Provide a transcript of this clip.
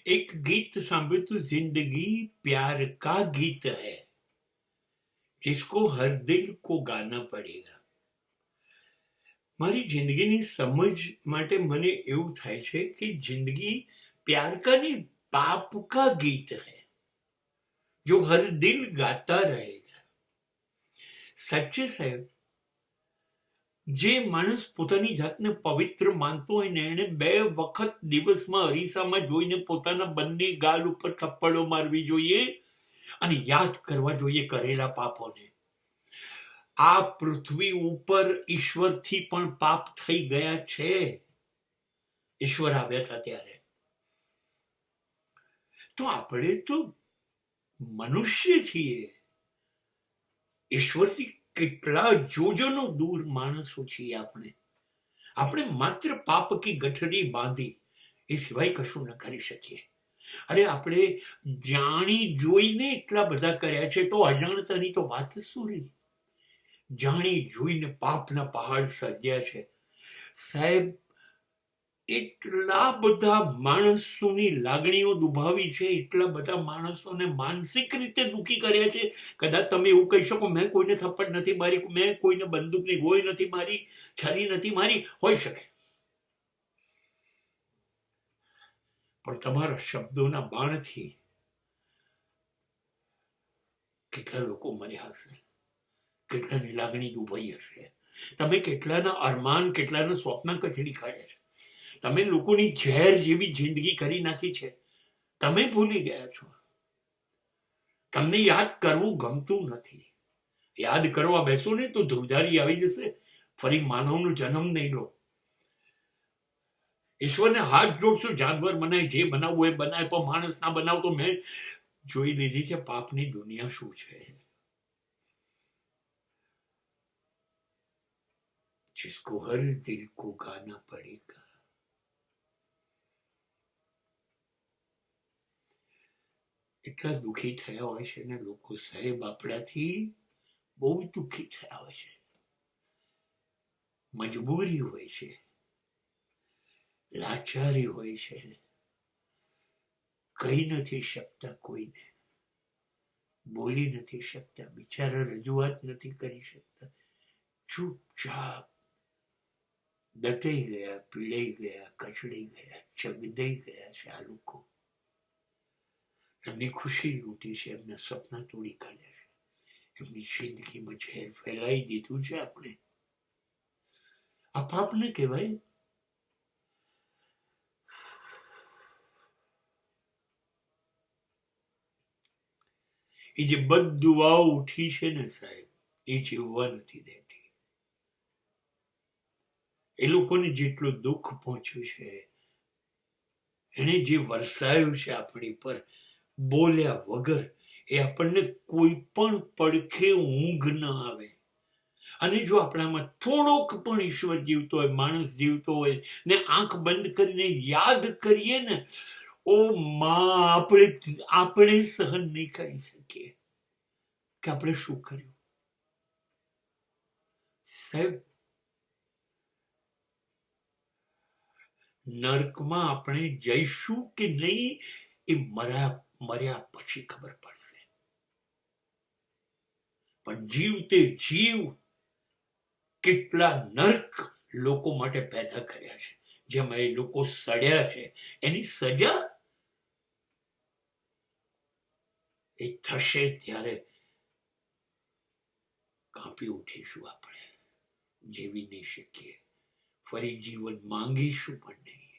एक गीत सांभळ्યું તું, जिंदगी प्यार का गीत है, जिसको हर दिल को गाना પડેગા. મારી જિંદગીની સમજ માટે મને એવું થાય છે કે જિંદગી પ્યાર કા નહીં, પાપ કા ગીત है, जो हर दिल गाता रहेगा. સાચે સાહેબ, જે માણસ પોતાની જાતને પવિત્ર માનતો હોય ને, એને 2 વખત દિવસમાં અરીસામાં જોઈને પોતાના બંને ગાલ ઉપર થપ્પડો મારવી જોઈએ અને યાદ કરવા જોઈએ કરેલા પાપોને. આ પૃથ્વી ઉપર ઈશ્વરથી પણ પાપ થઈ ગયા છે. ઈશ્વર આવ્યા હતા ત્યારે. તો આપણે તો મનુષ્ય છીએ, ઈશ્વરથી કેટલા જોજનો દૂર માણસો છીએ આપણે. આપણે માત્ર પાપ કી ગઠરી બાંધી એ સિવાય કશું ન કરી શકીએ. અરે આપણે જાણી જોઈને એટલા બધા કર્યા છે, તો અજાણતાની તો વાત શું રહી. જાણી જોઈને પાપના પહાડ સર્જ્યા છે સાહેબ. એટલા બધા માણસોની લાગણીઓ દુભાવી છે, એટલા બધા માણસોને માનસિક રીતે દુઃખી કર્યા છે. કદાચ તમે એવું કહી શકો, મેં કોઈને થપ્પડ નથી મારી, મેં કોઈને બંદૂકની ગોળી નથી મારી, છરી નથી મારી, હોઈ શકે, પણ તમારા શબ્દોના બાણથી કેટલા લોકો મર્યા હશે, કેટલાની લાગણી દુભાઈ હશે. તમે કેટલાના અરમાન, કેટલાના સ્વપ્ન કચડી કાઢ્યા છે. તમે લોકોની ઝેર જેવી જિંદગી કરી નાખી છે. તમે ભૂલી ગયા છો. તમને યાદ કરવું ગમતું નથી. યાદ કરવા બેસો ને તો ધ્રુવધારી આવી જશે. ફરી માનવનો જન્મ નહીં લો. ઈશ્વરને હાથ જોડશો, જાનવર બનાય, જે બનાવવું એ બનાય, પણ માણસ ના બનાવ. તો મેં જોઈ લીધી છે પાપની દુનિયા શું છે. जिसको हर दिल को गाना पड़ेगा. એટલા દુઃખી થયા હોય છે ને લોકો સાહેબ, આપણાથી બહુ દુઃખી થયા હોય છે. મજબૂરી હોય છે, લાચારી હોય છે, કહી નથી શકતા કોઈને, બોલી નથી શકતા, બિચારા રજૂઆત નથી કરી શકતા, ચૂપચાપ દટાઈ ગયા, પીડાઈ ગયા, કચડી ગયા, ચગદાઈ ગયા છે આ લોકો. એમની ખુશી લૂંટી છે, એમના સપના તોડી કાઢ્યા છે, એમની જિંદગીમાં ઝેર ફેલાઈ દીધું છે. આપણે આ પાપ ને કહેવાય. એ જે બદદુઆઓ ઉઠી છે ને સાહેબ, એ જીવવા નથી દેતી. એ લોકોને જેટલું દુઃખ પહોંચ્યું છે, એને જે વરસાયું છે આપણી પર બોલ્યા વગર, એ આપણને કોઈ પણ પડખે ઊંઘ ન આવે. અને જો આપણામાં થોડોક પણ ઈશ્વર જીવતો હોય, માણસ જીવતો હોય ને આંખ બંધ કરીને યાદ કરીએ ને, ઓ માં, આપણે સહન નહીં કરી શકીએ કે આપણે શું કર્યું. સાહેબ, નર્કમાં આપણે જઈશું કે નહીં એ મર્યા પછી ખબર પડશે. પણ જીવતે જીવ કેટલા નર્ક લોકો માટે પેદા કર્યા છે, જેમાં એ લોકો સડ્યા છે. એની સજા એ થશે ત્યારે કાંપી ઉઠીશું. આપણે જીવી નહીં શકીએ, ફરી જીવન માંગીશું પણ નહીં.